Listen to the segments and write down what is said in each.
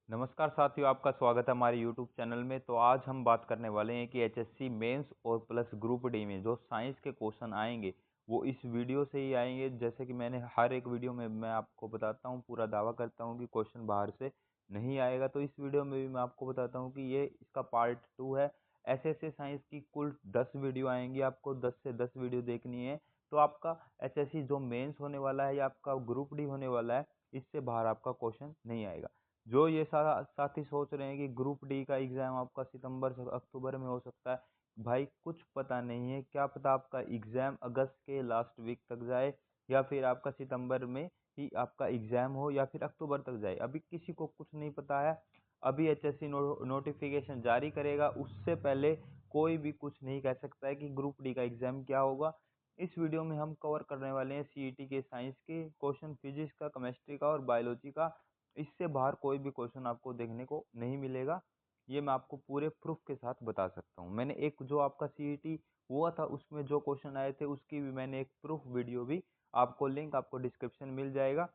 नमस्कार साथियों, आपका स्वागत है हमारे यूट्यूब चैनल में। तो आज हम बात करने वाले हैं कि एचएससी मेंस और प्लस ग्रुप डी में जो साइंस के क्वेश्चन आएंगे वो इस वीडियो से ही आएंगे। जैसे कि मैंने हर एक वीडियो में मैं आपको बताता हूँ, पूरा दावा करता हूँ कि क्वेश्चन बाहर से नहीं आएगा। तो इस वीडियो में भी मैं आपको बताता हूँ कि ये इसका पार्ट 2 है। ऐसे ऐसे साइंस की कुल 10 वीडियो आएंगी, आपको 10 से 10 वीडियो देखनी है। तो आपका एचएससी जो मेन्स होने वाला है या आपका ग्रुप डी होने वाला है, इससे बाहर आपका क्वेश्चन नहीं आएगा। जो ये सारा साथी सोच रहे हैं कि ग्रुप डी का एग्ज़ाम आपका सितंबर से अक्टूबर में हो सकता है, भाई कुछ पता नहीं है। क्या पता आपका एग्ज़ाम अगस्त के लास्ट वीक तक जाए या फिर आपका सितंबर में ही आपका एग्ज़ाम हो या फिर अक्टूबर तक जाए, अभी किसी को कुछ नहीं पता है। अभी एचएससी नोटिफिकेशन जारी करेगा, उससे पहले कोई भी कुछ नहीं कह सकता है कि ग्रुप डी का एग्ज़ाम क्या होगा। इस वीडियो में हम कवर करने वाले हैं सीईटी के साइंस के क्वेश्चन, फिजिक्स का, केमिस्ट्री का और बायोलॉजी का। इससे बाहर कोई भी क्वेश्चन आपको देखने को नहीं मिलेगा। ये मैं आपको पूरे प्रूफ के साथ बता सकता हूँ। मैंने एक जो आपका सीईटी हुआ था उसमें जो क्वेश्चन आए थे उसकी भी मैंने एक प्रूफ वीडियो भी, आपको लिंक आपको डिस्क्रिप्शन मिल जाएगा।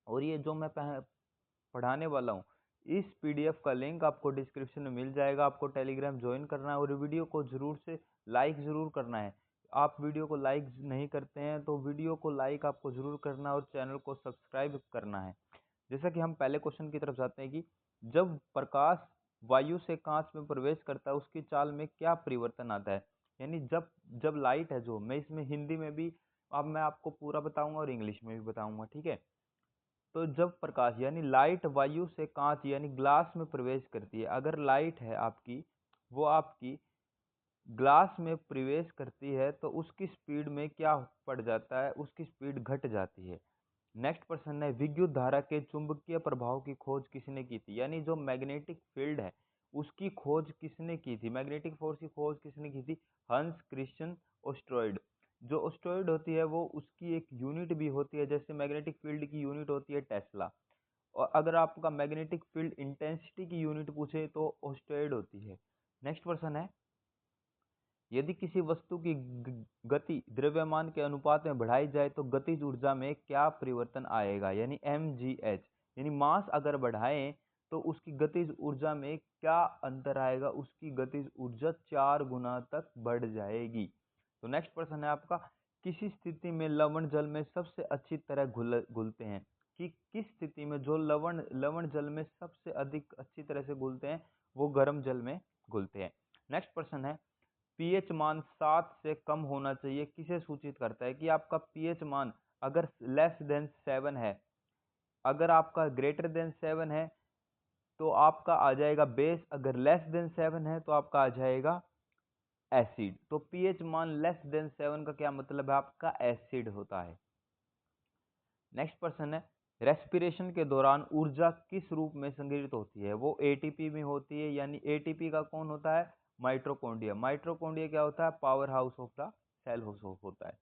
और ये जो मैं पढ़ाने वाला हूँ, इस पीडीएफ का लिंक आपको डिस्क्रिप्शन में मिल जाएगा। आपको टेलीग्राम ज्वाइन करना है और वीडियो को ज़रूर से लाइक ज़रूर करना है। आप वीडियो को लाइक नहीं करते हैं तो वीडियो को लाइक आपको ज़रूर करना है और चैनल को सब्सक्राइब करना है। जैसा कि हम पहले क्वेश्चन की तरफ जाते हैं कि जब प्रकाश वायु से कांच में प्रवेश करता है उसकी चाल में क्या परिवर्तन आता है। यानी जब जब लाइट है, जो मैं इसमें हिंदी में भी अब मैं आपको पूरा बताऊंगा और इंग्लिश में भी बताऊंगा, ठीक है। तो जब प्रकाश यानी लाइट वायु से कांच यानी ग्लास में प्रवेश करती है, अगर लाइट है आपकी, वो आपकी ग्लास में प्रवेश करती है तो उसकी स्पीड में क्या पड़ जाता है, उसकी स्पीड घट जाती है। नेक्स्ट प्रश्न है, विद्युत धारा के चुंबकीय प्रभाव की खोज किसने की थी। यानी जो मैग्नेटिक फील्ड है उसकी खोज किसने की थी, मैग्नेटिक फोर्स की खोज किसने की थी। हंस क्रिश्चियन ओस्ट्रोइड। जो ओस्ट्रोइड होती है वो उसकी एक यूनिट भी होती है, जैसे मैग्नेटिक फील्ड की यूनिट होती है टेस्ला। और अगर आपका मैग्नेटिक फील्ड इंटेंसिटी की यूनिट पूछे तो ओस्ट्रोइड होती है। नेक्स्ट प्रश्न है, यदि किसी वस्तु की गति द्रव्यमान के अनुपात में बढ़ाई जाए तो गतिज ऊर्जा में क्या परिवर्तन आएगा। यानी mgh, यानी मास अगर बढ़ाएं तो उसकी गतिज ऊर्जा में क्या अंतर आएगा, उसकी गतिज ऊर्जा 4 गुना तक बढ़ जाएगी। तो नेक्स्ट प्रश्न है आपका, किसी स्थिति में लवण जल में सबसे अच्छी तरह घुलते हैं। कि किस स्थिति में जो लवण लवण जल में सबसे अधिक अच्छी तरह से घुलते हैं, वो गर्म जल में घुलते हैं। नेक्स्ट प्रश्न है, पीएच मान 7 से कम होना चाहिए किसे सूचित करता है। कि आपका पीएच मान अगर लेस देन 7 है, अगर आपका ग्रेटर देन 7 है तो आपका आ जाएगा बेस, अगर लेस देन 7 है तो आपका आ जाएगा एसिड। तो पीएच मान लेस देन 7 का क्या मतलब है, आपका एसिड होता है। नेक्स्ट प्रश्न है, रेस्पिरेशन के दौरान ऊर्जा किस रूप में संग्रहित होती है। वो एटीपी में होती है। यानी एटीपी का कौन होता है, माइटोकॉन्ड्रिया। माइटोकॉन्ड्रिया क्या होता है, power house of the cell होता है।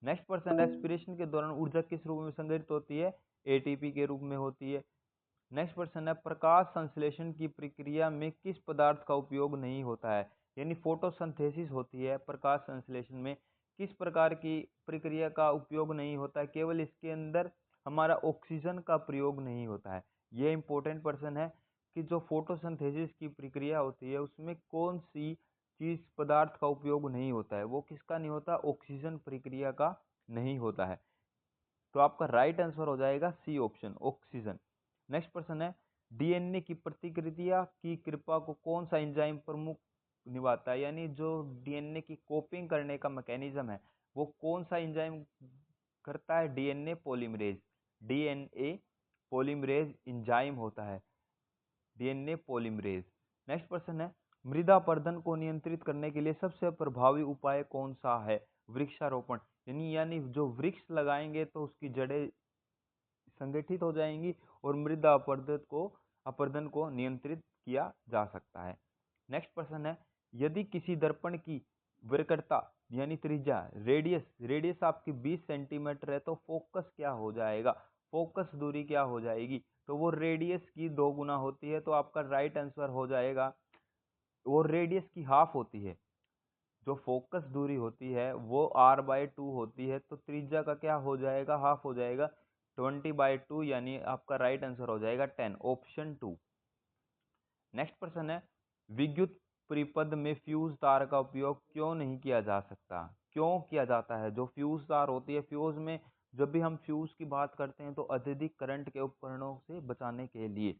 नेक्स्ट पर्सन, रेस्पिरेशन के दौरान ऊर्जा किस रूप में संग्रहित होती है, एटीपी के रूप में होती है। नेक्स्ट पर्सन है, प्रकाश संश्लेषण की प्रक्रिया में किस पदार्थ का उपयोग नहीं होता है। यानी फोटोसिंथेसिस होती है प्रकाश संश्लेषण में, किस प्रकार की प्रक्रिया का उपयोग नहीं होता है, केवल इसके अंदर हमारा ऑक्सीजन का प्रयोग नहीं होता है। ये इंपॉर्टेंट पर्सन है कि जो फोटोसिंथेसिस की प्रक्रिया होती है उसमें कौन सी चीज पदार्थ का उपयोग नहीं होता है, वो किसका नहीं होता, ऑक्सीजन प्रक्रिया का नहीं होता है। तो आपका राइट आंसर हो जाएगा सी ऑप्शन, ऑक्सीजन। नेक्स्ट प्रश्न है, डीएनए की प्रतिक्रिया की कृपा को कौन सा एंजाइम प्रमुख निभाता है। यानी जो डीएनए की कॉपिंग करने का मैकेनिज्म है वो कौन सा एंजाइम करता है, DNA polymerase. DNA polymerase enzyme होता है, डीएनए पॉलीमरेज। नेक्स्ट प्रश्न है, मृदा अपरदन को नियंत्रित करने के लिए सबसे प्रभावी उपाय कौन सा है, वृक्षारोपण। यानी जो वृक्ष लगाएंगे तो उसकी जड़ें संगठित हो जाएंगी और मृदा अपरदन को नियंत्रित किया जा सकता है। नेक्स्ट प्रश्न है, यदि किसी दर्पण की वक्रता यानी त्रिज्या रेडियस आपकी 20 सेंटीमीटर है तो फोकस क्या हो जाएगा, फोकस दूरी क्या हो जाएगी, तो वो रेडियस की 2 गुना होती है। तो आपका राइट आंसर हो जाएगा, वो रेडियस की हाफ होती है। जो फोकस दूरी होती है वो r/2 होती है, तो त्रिज्या का क्या हो जाएगा, हाफ हो जाएगा, 20/2। यानी आपका राइट आंसर हो जाएगा 10, ऑप्शन 2। नेक्स्ट प्रश्न है, विद्युत परिपथ में फ्यूज तार का उपयोग क्यों नहीं किया जा सकता? क्यों किया जाता है? जो फ्यूज तार होती है, फ्यूज में जब भी हम फ्यूज की बात करते हैं तो अत्यधिक करंट के उपकरणों से बचाने के लिए,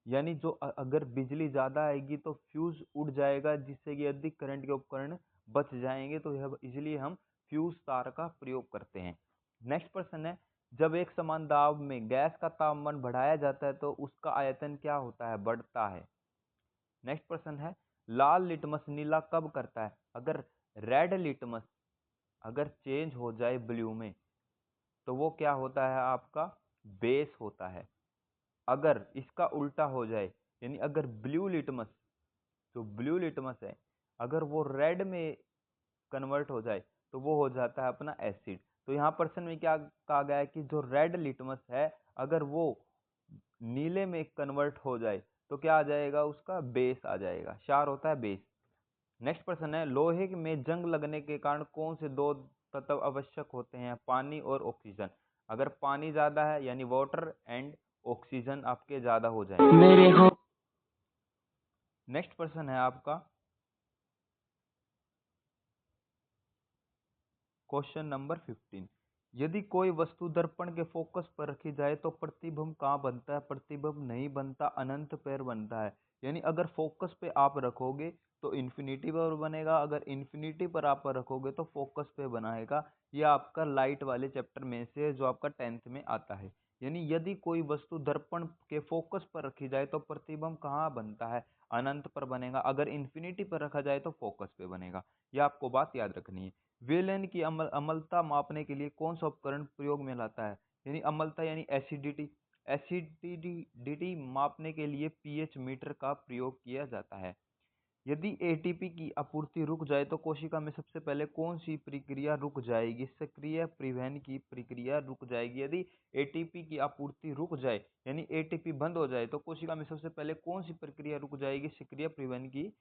यानी जो अगर बिजली ज़्यादा आएगी तो फ्यूज उड़ जाएगा, जिससे कि अधिक करंट के उपकरण बच जाएंगे, तो यह इसलिए हम फ्यूज तार का प्रयोग करते हैं। नेक्स्ट प्रश्न है, जब एक समान दाब में गैस का तापमान बढ़ाया जाता है तो उसका आयतन क्या होता है? बढ़ता है। नेक्स्ट प्रश्न है, लाल लिटमस नीला कब करता है? अगर रेड लिटमस अगर चेंज हो जाए ब्लू में तो वो क्या होता है? आपका बेस होता है। अगर इसका उल्टा हो जाए, यानी अगर ब्लू लिटमस, जो ब्लू लिटमस है, अगर वो रेड में कन्वर्ट हो जाए तो वो हो जाता है अपना एसिड। तो यहाँ प्रश्न में क्या कहा गया है कि जो रेड लिटमस है, अगर वो नीले में कन्वर्ट हो जाए तो क्या आ जाएगा? उसका बेस आ जाएगा, क्षार होता है बेस। नेक्स्ट प्रश्न है, लोहे में जंग लगने के कारण कौन से दो तत्व आवश्यक होते हैं? पानी और ऑक्सीजन। अगर पानी ज्यादा है यानी वाटर एंड ऑक्सीजन आपके ज्यादा हो जाएंगे। नेक्स्ट प्रश्न है आपका क्वेश्चन नंबर 15, यदि कोई वस्तु दर्पण के फोकस पर रखी जाए तो प्रतिबिंब कहाँ बनता है? प्रतिबिंब नहीं बनता, अनंत पर बनता है। यानी अगर फोकस पे आप रखोगे तो इन्फिनिटी पर बनेगा, अगर इन्फिनिटी पर आप रखोगे तो फोकस पे बनाएगा। यह आपका लाइट वाले चैप्टर में से है, जो आपका 10th में आता है। यानी यदि कोई वस्तु दर्पण के फोकस पर रखी जाए तो प्रतिबिंब कहाँ बनता है? अनंत पर बनेगा, अगर इन्फिनिटी पर रखा जाए तो फोकस पे बनेगा। यह आपको बात याद रखनी है। विलयन की अम्लता मापने के लिए कौन सा उपकरण प्रयोग में लाता है? यानी अम्लता यानी एसिडिटी, एसिडिटी मापने के लिए पीएच मीटर का प्रयोग किया जाता है। यदि एटीपी की आपूर्ति रुक जाए तो कोशिका में सबसे पहले कौन सी प्रक्रिया रुक जाएगी? सक्रिय परिवहन की प्रक्रिया रुक जाएगी। यदि एटीपी की आपूर्ति रुक जाए यानी एटीपी बंद हो जाए तो कोशिका में सबसे पहले कौन सी प्रक्रिया रुक जाएगी? सक्रिय परिवहन की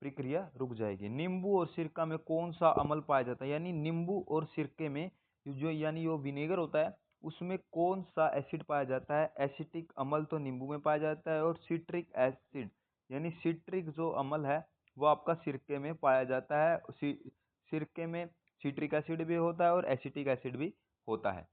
प्रक्रिया रुक जाएगी। नींबू और सिरका में कौन सा अम्ल पाया जाता है? यानी नींबू और सिरके में जो यानी वो विनेगर होता है उसमें कौन सा एसिड पाया जाता है? एसिटिक अम्ल तो नींबू में पाया जाता है, और सिट्रिक एसिड यानी सिट्रिक जो अम्ल है वो आपका सिरके में पाया जाता है। सिरके में सिट्रिक एसिड भी होता है और एसिटिक एसिड भी होता है।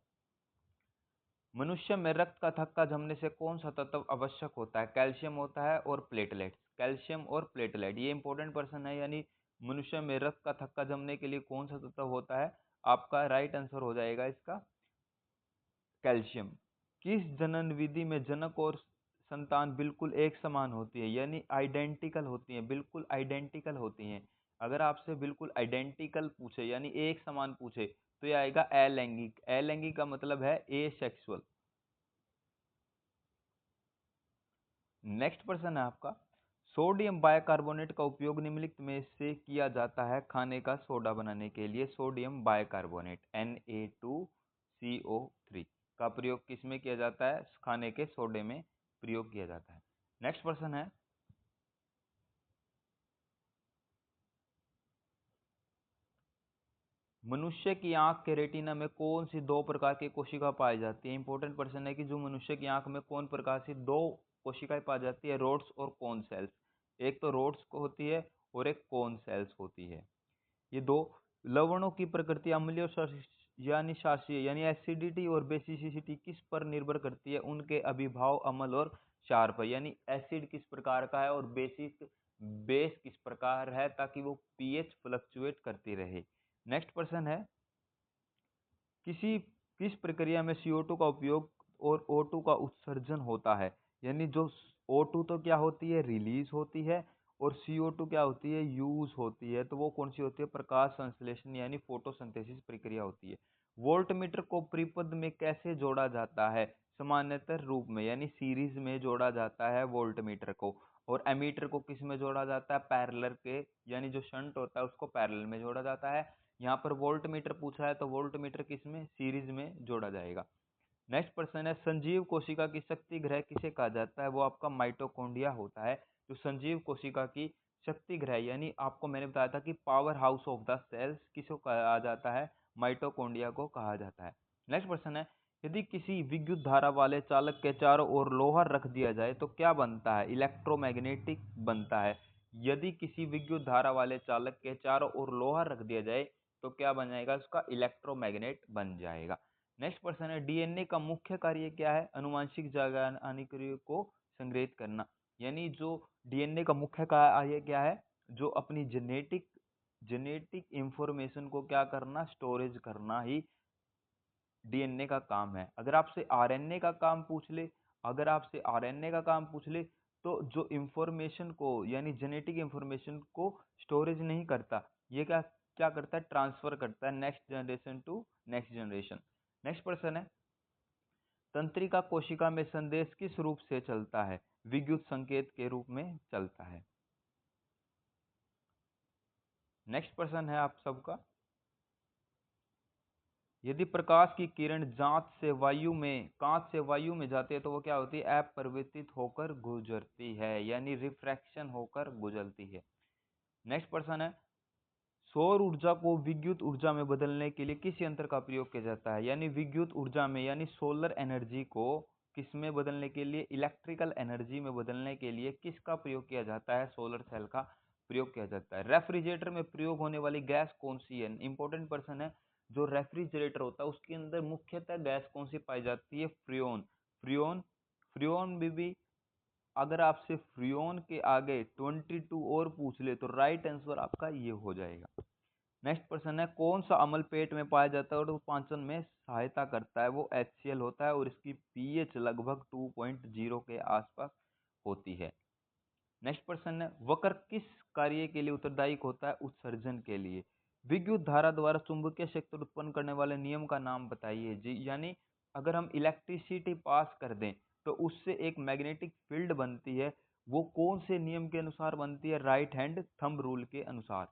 मनुष्य में रक्त का थक्का जमने से कौन सा तत्व आवश्यक होता है? कैल्शियम होता है और प्लेटलेट। कैल्शियम और प्लेटलेट ये इंपॉर्टेंट पर्सन है। यानी मनुष्य में रक्त का थक्का जमने के लिए कौन सा तत्व होता है? आपका राइट आंसर हो जाएगा इसका कैल्शियम। किस जनन विधि में जनक और संतान बिल्कुल एक समान होती है? यानी आइडेंटिकल होती है, बिल्कुल आइडेंटिकल होती हैं। अगर आपसे बिल्कुल आइडेंटिकल पूछे यानी एक समान पूछे तो ये आएगा अलैंगिक। अलैंगिक का मतलब है एसेक्सुअल। नेक्स्ट प्रश्न है आपका, सोडियम बाइकार्बोनेट का उपयोग निम्नलिखित में से किया जाता है खाने का सोडा बनाने के लिए? सोडियम बाइकार्बोनेट Na2CO3 का प्रयोग किस में किया जाता है? खाने के सोडे में प्रयोग किया जाता है। नेक्स्ट प्रश्न है, मनुष्य की आंख के रेटिना में कौन सी दो प्रकार की कोशिका पाई जाती है? इंपॉर्टेंट प्रश्न है कि जो मनुष्य की आंख में कौन प्रकार की दो कोशिकाएं पाई जाती है? रोड्स और कोन सेल्स। एक तो रोड्स को होती है और एक कोन सेल्स होती है। ये दो लवणों की प्रकृति अम्लीय और यानी क्षारीय यानी एसिडिटी और बेसिसिटी किस पर निर्भर करती है? उनके अभिभाव अम्ल और क्षार पर। यानी एसिड किस प्रकार का है और बेस किस प्रकार है, ताकि वो पीएच फ्लक्चुएट करती रहे। नेक्स्ट प्रश्न है, किस प्रक्रिया में CO2 का उपयोग और O2 का उत्सर्जन होता है? यानी जो O2 तो क्या होती है? रिलीज होती है, और CO2 क्या होती है? यूज होती है। तो वो कौन सी होती है? प्रकाश संश्लेषण यानी फोटोसिंथेसिस प्रक्रिया होती है। वोल्टमीटर को परिपथ में कैसे जोड़ा जाता है? समानांतर रूप में यानी सीरीज में जोड़ा जाता है वोल्टमीटर को। और एमीटर को किस में जोड़ा जाता है? पैरेलल के, यानी जो शंट होता है उसको पैरेलल में जोड़ा जाता है। यहाँ पर वोल्ट मीटर पूछा है तो वोल्ट मीटर किस में? सीरीज में जोड़ा जाएगा। नेक्स्ट प्रश्न है, संजीव कोशिका की शक्ति ग्रह किसे कहा जाता है? वो आपका माइटोकॉन्ड्रिया होता है। जो संजीव कोशिका की शक्ति ग्रह यानी आपको मैंने बताया था कि power house of the cells किसको कहा जाता है? माइटोकॉन्ड्रिया को कहा जाता है। नेक्स्ट प्रश्न है, यदि किसी विद्युत धारा वाले चालक के चारों ओर लोहा रख दिया जाए तो क्या बनता है? इलेक्ट्रोमैग्नेटिक बनता है। यदि किसी विद्युत धारा वाले चालक के चारों ओर लोहा रख दिया जाए तो क्या बन जाएगा? उसका इलेक्ट्रोमैग्नेट बन जाएगा। नेक्स्ट क्वेश्चन है, डीएनए का मुख्य कार्य क्या है? आनुवंशिक जानकारी को संग्रहित करना। यानी जो डीएनए का मुख्य कार्य क्या है? जो अपनी जेनेटिक जेनेटिक इंफॉर्मेशन को क्या करना? स्टोरेज करना ही डीएनए का काम है। अगर आपसे आरएनए का काम पूछ ले अगर आपसे आरएनए का काम पूछ ले तो जो इंफॉर्मेशन को यानी जेनेटिक इंफॉर्मेशन को स्टोरेज नहीं करता, ये क्या क्या करता है? ट्रांसफर करता है next generation to next generation. Next प्रश्न है, तंत्रिका कोशिका में संदेश किस रूप से चलता है? विद्युत संकेत के रूप में चलता है। नेक्स्ट प्रश्न है आप सबका, यदि प्रकाश की किरण कांच से वायु में जाती है तो वो क्या होती है? अपरिवर्तित होकर गुजरती है, यानी रिफ्रैक्शन होकर गुजरती है। नेक्स्ट प्रश्न है, सौर ऊर्जा को विद्युत ऊर्जा में बदलने के लिए किस यंत्र का प्रयोग किया जाता है? यानी विद्युत ऊर्जा में यानी सोलर एनर्जी को किस में बदलने के लिए? इलेक्ट्रिकल एनर्जी में बदलने के लिए किसका प्रयोग किया जाता है? सोलर सेल का प्रयोग किया जाता है। रेफ्रिजरेटर में प्रयोग होने वाली गैस कौन सी है? इंपॉर्टेंट पर्सन है। जो रेफ्रिजरेटर होता है उसके अंदर मुख्यतः गैस कौन सी पाई जाती है? फ्रियोन। फ्रियोन फ्रियोन में भी अगर आपसे फ्रियोन के आगे 22 और पूछ ले तो राइट आंसर आपका ये हो जाएगा। नेक्स्ट प्रश्न है, कौन सा अम्ल पेट में पाया जाता है और वो पाचन में सहायता करता है? वो HCl होता है और इसकी पीएच लगभग 2.0 के आसपास होती है। नेक्स्ट प्रश्न है, वक्र किस कार्य के लिए उत्तरदायी होता है? उत्सर्जन के लिए। विद्युत धारा द्वारा चुंबकीय क्षेत्र उत्पन्न करने वाले नियम का नाम बताइए जी। यानी अगर हम इलेक्ट्रिसिटी पास कर दें तो उससे एक मैग्नेटिक फील्ड बनती है, वो कौन से नियम के अनुसार बनती है? राइट हैंड थंब रूल के अनुसार।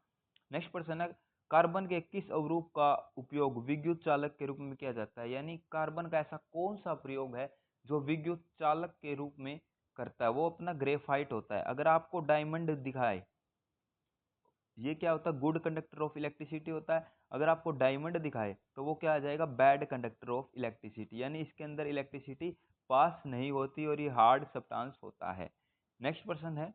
नेक्स्ट प्रश्न है, कार्बन के किस अवरूप का उपयोग विद्युत चालक के रूप में किया जाता है? यानी कार्बन का ऐसा कौन सा प्रयोग है जो विद्युत चालक के रूप में करता है? वो अपना ग्रेफाइट होता है। अगर आपको डायमंड दिखाए, ये क्या होता है? गुड कंडक्टर ऑफ इलेक्ट्रिसिटी होता है। अगर आपको डायमंड दिखाए तो वो क्या आ जाएगा? बैड कंडक्टर ऑफ इलेक्ट्रिसिटी, यानी इसके अंदर इलेक्ट्रिसिटी पास नहीं होती और ये हार्ड सब्सटेंस होता है। नेक्स्ट प्रश्न है,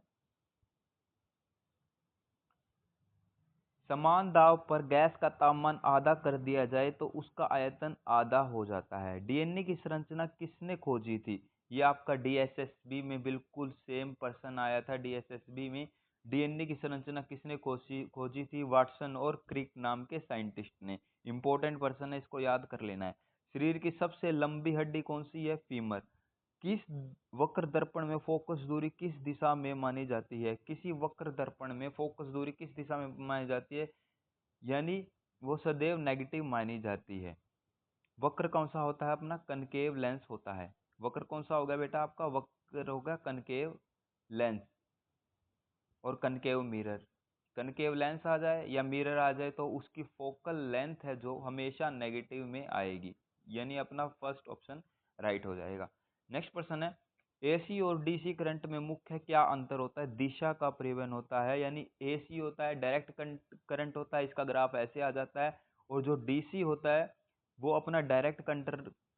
समान दाब पर गैस का तापमान आधा कर दिया जाए तो उसका आयतन आधा हो जाता है। डीएनए की संरचना किसने खोजी थी? ये आपका डीएसएसबी में बिल्कुल सेम पर्सन आया था। डीएसएसबी में डीएनए की संरचना किसने खोजी खोजी थी? वाटसन और क्रिक नाम के साइंटिस्ट ने। इंपॉर्टेंट पर्सन है, इसको याद कर लेना है। शरीर की सबसे लंबी हड्डी कौन सी है? फीमर। किस वक्र दर्पण में फोकस दूरी किस दिशा में मानी जाती है? किसी वक्र दर्पण में फोकस दूरी किस दिशा में मानी जाती है? यानी वो सदैव नेगेटिव मानी जाती है। वक्र कौन सा होता है? अपना कनकेव लेंस होता है। वक्र कौन सा होगा बेटा? आपका वक्र होगा कनकेव लेंस और कनकेव मिरर। कनकेव लेंस आ जाए या मिरर आ जाए तो उसकी फोकल लेंथ है जो हमेशा नेगेटिव में आएगी, यानी अपना फर्स्ट ऑप्शन राइट हो जाएगा। नेक्स्ट प्रश्न है, एसी और डीसी करंट में मुख्य क्या अंतर होता है? दिशा का परिवर्तन होता है। यानी एसी होता है डायरेक्ट करंट होता है, इसका ग्राफ ऐसे आ जाता है, और जो डीसी होता है वो अपना डायरेक्ट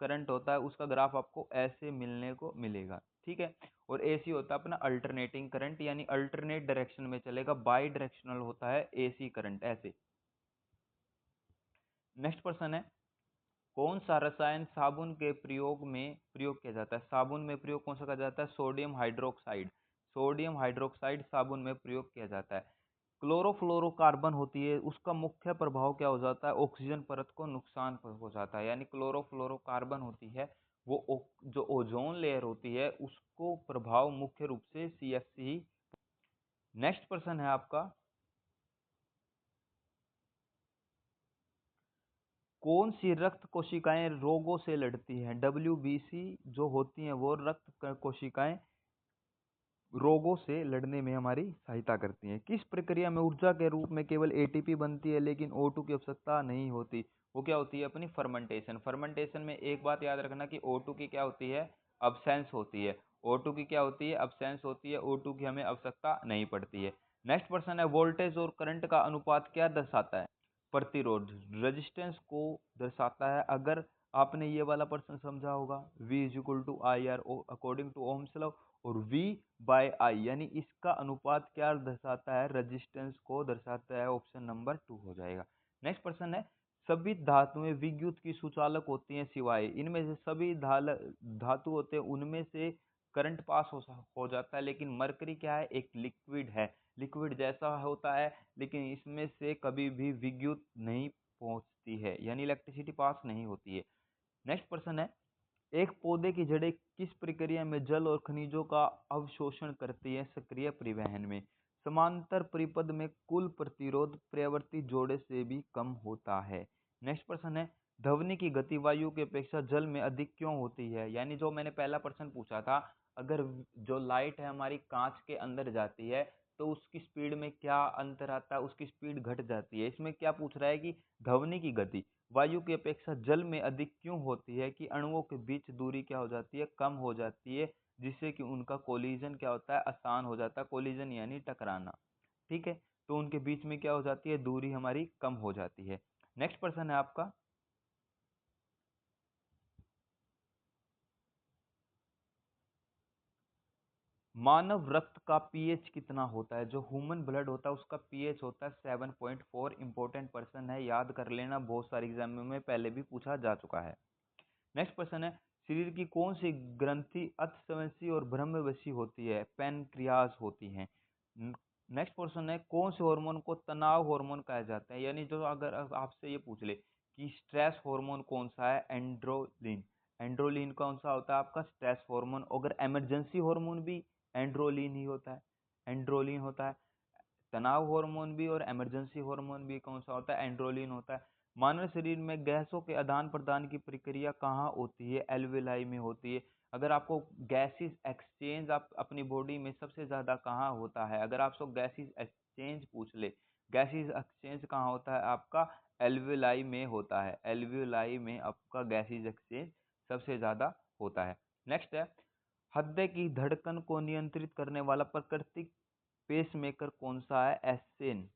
करंट होता है, उसका ग्राफ आपको ऐसे मिलने को मिलेगा। ठीक है। और एसी होता है अपना अल्टरनेटिंग करंट, यानी अल्टरनेट डायरेक्शन में चलेगा, बाई डायरेक्शनल होता है एसी करंट ऐसे। नेक्स्ट क्वेश्चन है, कौन सा रसायन साबुन के प्रयोग किया जाता है? साबुन में प्रयोग कौन सा किया जाता है? Sodium hydroxide. सोडियम हाइड्रोक्साइड साबुन में प्रयोग किया जाता है। क्लोरोफ्लोरोकार्बन होती है, उसका मुख्य प्रभाव क्या हो जाता है? ऑक्सीजन परत को नुकसान पहुंचाता है। यानी क्लोरोफ्लोरोकार्बन होती है वो जो ओजोन लेयर होती है उसको प्रभाव मुख्य रूप से CFC ही। नेक्स्ट प्रश्न है आपका, कौन सी रक्त कोशिकाएं रोगों से लड़ती हैं? WBC जो होती हैं वो रक्त कोशिकाएं रोगों से लड़ने में हमारी सहायता करती हैं। किस प्रक्रिया में ऊर्जा के रूप में केवल ATP बनती है लेकिन O2 की आवश्यकता नहीं होती? वो क्या होती है? अपनी फर्मेंटेशन। फर्मेंटेशन में एक बात याद रखना कि O2 की क्या होती है? अब्सेंस होती है। O2 की क्या होती है? अब्सेंस होती है। O2 की हमें आवश्यकता नहीं पड़ती है। नेक्स्ट प्रश्न है, वोल्टेज और करंट का अनुपात क्या दर्शाता है? प्रतिरोध, रेजिस्टेंस को दर्शाता है। अगर आपने ये वाला प्रश्न समझा होगा, V is equal to I R according to Ohm's law, और V बाय आई यानी इसका अनुपात क्या दर्शाता है, रेजिस्टेंस को दर्शाता है। ऑप्शन नंबर 2 हो जाएगा। नेक्स्ट प्रश्न है, सभी धातुएं विद्युत की सुचालक होती हैं सिवाय इनमें से, सभी धातु होते हैं उनमें से करंट पास हो जाता है, लेकिन मरकरी क्या है, एक लिक्विड है, लिक्विड जैसा होता है, लेकिन इसमें से कभी भी विद्युत नहीं पहुंचती है, यानी इलेक्ट्रिसिटी पास नहीं होती है। नेक्स्ट प्रश्न है, एक पौधे की जड़ें किस प्रक्रिया में जल और खनिजों का अवशोषण करती है सक्रिय परिवहन में। समांतर परिपथ में कुल प्रतिरोध प्रवर्ती जोड़े से भी कम होता है। नेक्स्ट प्रश्न है, ध्वनि की गति वायु की अपेक्षा जल में अधिक क्यों होती है। यानी जो मैंने पहला प्रश्न पूछा था, अगर जो लाइट है हमारी कांच के अंदर जाती है तो उसकी स्पीड में क्या अंतर आता है, उसकी स्पीड घट जाती है। इसमें क्या पूछ रहा है कि ध्वनि की गति वायु की अपेक्षा जल में अधिक क्यों होती है, कि अणुओं के बीच दूरी क्या हो जाती है, कम हो जाती है, जिससे कि उनका कोलिजन क्या होता है, आसान हो जाता है। कोलिजन यानी टकराना, ठीक है। तो उनके बीच में क्या हो जाती है, दूरी हमारी कम हो जाती है। नेक्स्ट प्रश्न है आपका, मानव रक्त का पीएच कितना होता है। जो ह्यूमन ब्लड होता है उसका पीएच होता है 7.4। इंपॉर्टेंट पर्सन है, याद कर लेना, बहुत सारे एग्जाम में पहले भी पूछा जा चुका है। नेक्स्ट क्वेश्चन है, शरीर की कौन सी ग्रंथि अतिस्वंसी और ब्रह्मवशी होती है, पैनक्रियाज होती है। नेक्स्ट क्वेश्चन है, कौन से हार्मोन को तनाव हार्मोन कहा जाता है। यानी जो अगर आपसे ये पूछ ले कि स्ट्रेस हार्मोन कौन सा है, एंड्रोलिन। एंड्रोलिन कौन सा होता है आपका, स्ट्रेस हार्मोन। अगर इमरजेंसी हार्मोन भी एंड्रोलिन ही होता है, एंड्रोलिन होता है। तनाव हार्मोन भी और इमरजेंसी हार्मोन भी कौन सा होता है, एंड्रोलिन होता है। मानव शरीर में गैसों के आदान प्रदान की प्रक्रिया कहाँ होती है, एल्वेलाई में होती है। अगर आपको गैसेस एक्सचेंज आप अपनी बॉडी में सबसे ज्यादा कहाँ होता है, अगर आपसे गैसेस एक्सचेंज पूछ ले, गैसेस एक्सचेंज कहाँ होता है आपका, एल्वेलाई में होता है। एल्वेलाई में आपका गैसेस एक्सचेंज सबसे ज्यादा होता है। नेक्स्ट है, हृदय की धड़कन को नियंत्रित करने वाला प्राकृतिक पेसमेकर कौन सा है, एस्सेन।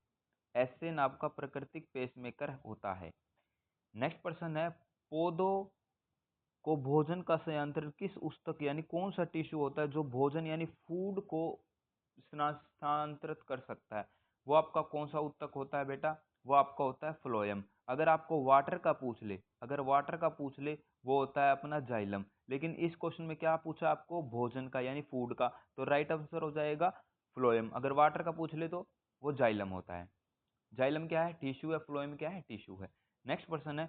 एस्सेन आपका प्राकृतिक पेसमेकर होता है। नेक्स्ट प्रश्न है, पौधों को भोजन का संयंत्रण किस ऊतक यानी कौन सा टिश्यू होता है जो भोजन यानी फूड को स्थानांतरित कर सकता है। वो आपका कौन सा ऊतक होता है बेटा, वो आपका होता है फ्लोएम। अगर आपको वाटर का पूछ ले, अगर वाटर का पूछ ले, वो होता है अपना जाइलम। लेकिन इस क्वेश्चन में क्या पूछा आपको, भोजन का यानी फूड का, तो राइट आंसर हो जाएगा फ्लोएम। अगर वाटर का पूछ ले तो वो जाइलम होता है। जाइलम क्या है, टिश्यू है, फ्लोएम क्या है, टिश्यू है। नेक्स्ट क्वेश्चन है,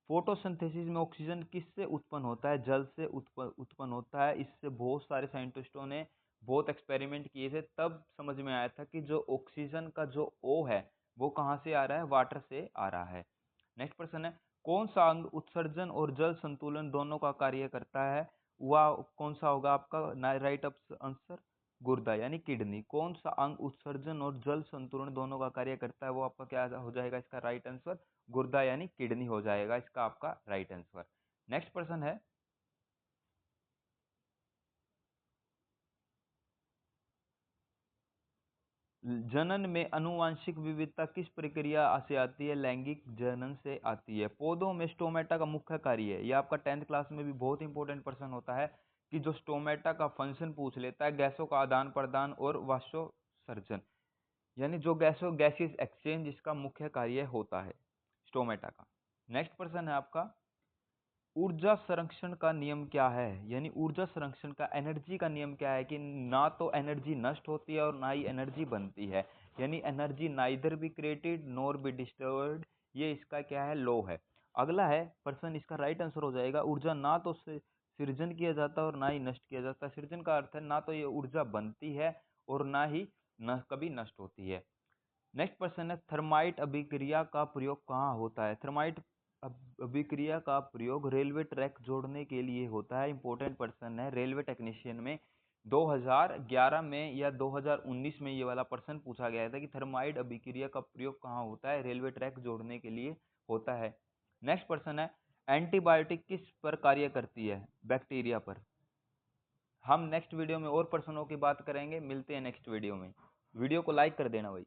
फोटोसिंथेसिस में ऑक्सीजन किससे उत्पन्न होता है, जल से उत्पन्न होता है। इससे बहुत सारे साइंटिस्टों ने बहुत एक्सपेरिमेंट किए थे, तब समझ में आया था कि जो ऑक्सीजन का जो ओ है वो कहाँ से आ रहा है, वाटर से आ रहा है। नेक्स्ट प्रश्न है, कौन सा अंग उत्सर्जन और जल संतुलन दोनों का कार्य करता है, वह कौन सा होगा आपका, राइट आंसर गुर्दा यानी किडनी। कौन सा अंग उत्सर्जन और जल संतुलन दोनों का कार्य करता है, वो आपका क्या हो जाएगा, इसका राइट आंसर गुर्दा यानी किडनी हो जाएगा इसका आपका राइट आंसर। नेक्स्ट प्रश्न है, जनन में आनुवांशिक विविधता किस प्रक्रिया से आती है, लैंगिक जनन से आती है। पौधों में स्टोमेटा का मुख्य कार्य है, यह आपका 10th क्लास में भी बहुत इंपॉर्टेंट प्रश्न होता है कि जो स्टोमेटा का फंक्शन पूछ लेता है, गैसों का आदान प्रदान और वाष्पोत्सर्जन, यानी जो गैसेस एक्सचेंज, इसका मुख्य कार्य होता है स्टोमेटा का। नेक्स्ट प्रश्न है आपका, ऊर्जा संरक्षण का नियम क्या है। यानी ऊर्जा संरक्षण का, एनर्जी का नियम क्या है, कि ना तो एनर्जी नष्ट होती है और ना ही एनर्जी बनती है। यानी energy neither be created nor be destroyed, ये इसका क्या है, लॉ है। अगला है प्रश्न, इसका राइट आंसर हो जाएगा, ऊर्जा ना तो सृजन किया जाता और ना ही नष्ट किया जाता। सृजन का अर्थ है ना तो ये ऊर्जा बनती है और ना ही कभी नष्ट होती है। नेक्स्ट क्वेश्चन है, थर्माइट अभिक्रिया का प्रयोग कहाँ होता है। थर्माइट अभिक्रिया का प्रयोग रेलवे ट्रैक जोड़ने के लिए होता है। इंपॉर्टेंट पर्सन है, रेलवे टेक्नीशियन में 2011 में या 2019 में ये वाला प्रश्न पूछा गया था कि थर्माइट अभिक्रिया का प्रयोग कहाँ होता है, रेलवे ट्रैक जोड़ने के लिए होता है। नेक्स्ट पर्सन है, एंटीबायोटिक किस पर कार्य करती है, बैक्टीरिया पर। हम नेक्स्ट वीडियो में और प्रश्नों की बात करेंगे, मिलते हैं नेक्स्ट वीडियो में। वीडियो को लाइक कर देना भाई।